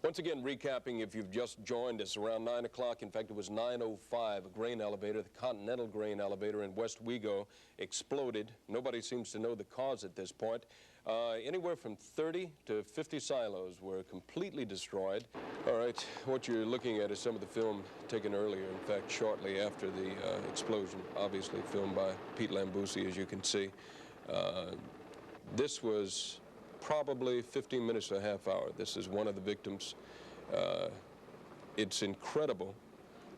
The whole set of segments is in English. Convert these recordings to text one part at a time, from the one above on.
Once again, recapping, if you've just joined us, around 9 o'clock, in fact, it was 9:05, a grain elevator, the Continental Grain Elevator in Westwego, exploded. Nobody seems to know the cause at this point. Anywhere from 30 to 50 silos were completely destroyed. All right, what you're looking at is some of the film taken earlier, in fact, shortly after the explosion, obviously filmed by Pete Lambusi, as you can see. This was probably 15 minutes to a half hour. This is one of the victims. It's incredible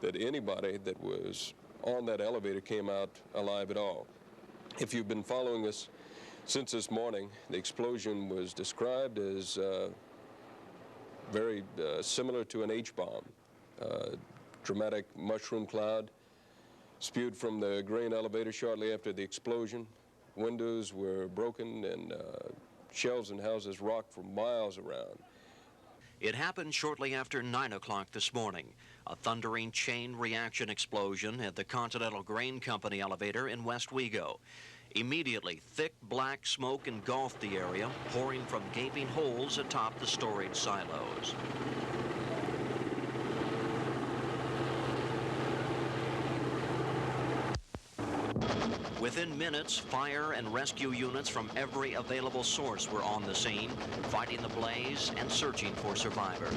that anybody that was on that elevator came out alive at all. If you've been following us since this morning, the explosion was described as very similar to an H-bomb. Dramatic mushroom cloud spewed from the grain elevator shortly after the explosion. Windows were broken and shelves and houses rocked for miles around. It happened shortly after 9 o'clock this morning. A thundering chain reaction explosion at the Continental Grain Company elevator in Westwego. Immediately, thick black smoke engulfed the area, pouring from gaping holes atop the storage silos. Within minutes, fire and rescue units from every available source were on the scene, fighting the blaze and searching for survivors.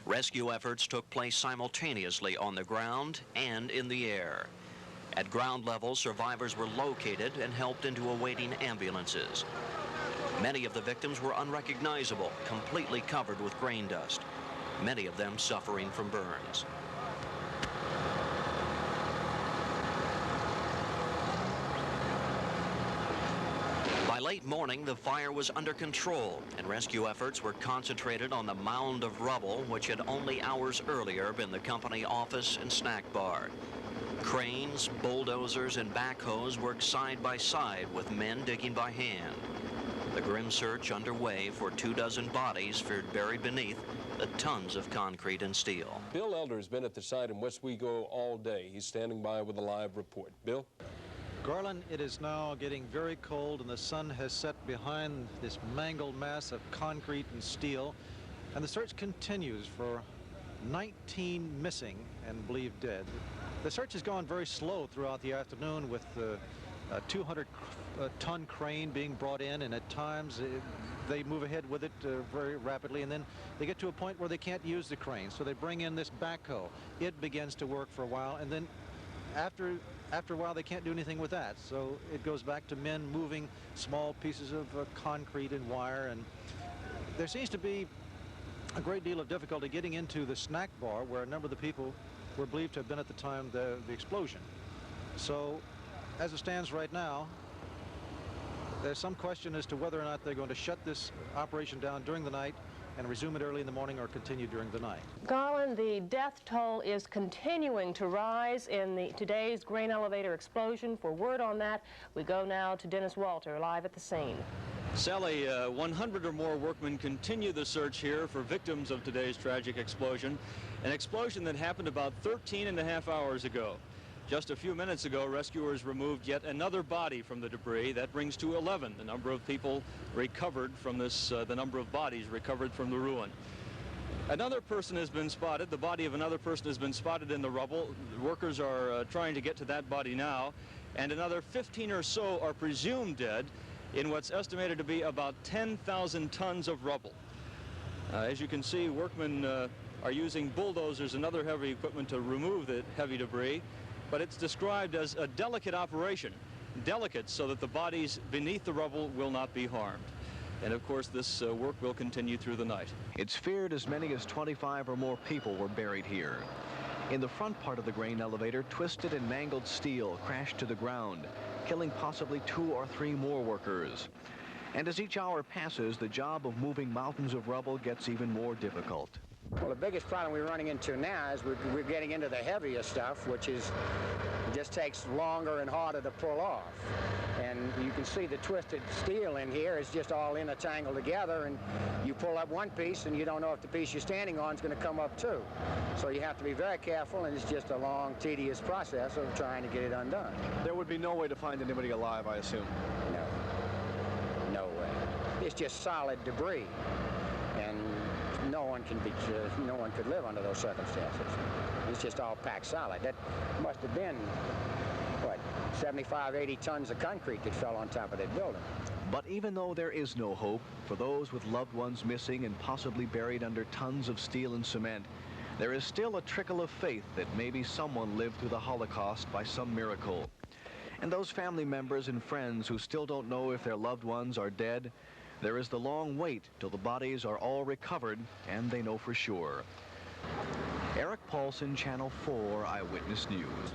Rescue efforts took place simultaneously on the ground and in the air. At ground level, survivors were located and helped into awaiting ambulances. Many of the victims were unrecognizable, completely covered with grain dust, many of them suffering from burns. By late morning, the fire was under control, and rescue efforts were concentrated on the mound of rubble, which had only hours earlier been the company office and snack bar. Cranes, bulldozers, and backhoes worked side by side with men digging by hand. The grim search underway for 24 bodies feared buried beneath the tons of concrete and steel. Bill Elder has been at the site in Westwego all day. He's standing by with a live report. Bill? Garland, it is now getting very cold and the sun has set behind this mangled mass of concrete and steel, and the search continues for 19 missing and believed dead. The search has gone very slow throughout the afternoon, with the 200-ton crane being brought in, and at times they move ahead with it very rapidly, and then they get to a point where they can't use the crane, so they bring in this backhoe. It begins to work for a while, and then after a while they can't do anything with that, so it goes back to men moving small pieces of concrete and wire, and there seems to be a great deal of difficulty getting into the snack bar where a number of the people were believed to have been at the time of the explosion. So as it stands right now, there's some question as to whether or not they're going to shut this operation down during the night and resume it early in the morning, or continue during the night. Garland, the death toll is continuing to rise in today's grain elevator explosion. For word on that, we go now to Dennis Wolter, live at the scene. Sally, 100 or more workmen continue the search here for victims of today's tragic explosion, an explosion that happened about 13.5 hours ago. Just a few minutes ago, rescuers removed yet another body from the debris. That brings to 11 the number of people recovered from this, the number of bodies recovered from the ruin. Another person has been spotted. The body of another person has been spotted in the rubble. The workers are trying to get to that body now, and another 15 or so are presumed dead in what's estimated to be about 10,000 tons of rubble. As you can see, workmen are using bulldozers and other heavy equipment to remove the heavy debris, but it's described as a delicate operation. Delicate so that the bodies beneath the rubble will not be harmed. And of course, this work will continue through the night. It's feared as many as 25 or more people were buried here. In the front part of the grain elevator, twisted and mangled steel crashed to the ground, killing possibly 2 or 3 more workers. And as each hour passes, the job of moving mountains of rubble gets even more difficult. Well, the biggest problem we're running into now is we're getting into the heavier stuff, which just takes longer and harder to pull off. And you can see the twisted steel in here is just all intertangled together, and you pull up one piece and you don't know if the piece you're standing on is going to come up too. So you have to be very careful, and it's just a long, tedious process of trying to get it undone. There would be no way to find anybody alive, I assume. No way. It's just solid debris, and no one could live under those circumstances. It's just all packed solid. That must have been, what, 75, 80 tons of concrete that fell on top of that building. But even though there is no hope for those with loved ones missing and possibly buried under tons of steel and cement, there is still a trickle of faith that maybe someone lived through the Holocaust by some miracle. And those family members and friends who still don't know if their loved ones are dead, there is the long wait till the bodies are all recovered and they know for sure. Eric Paulsen, Channel 4 Eyewitness News.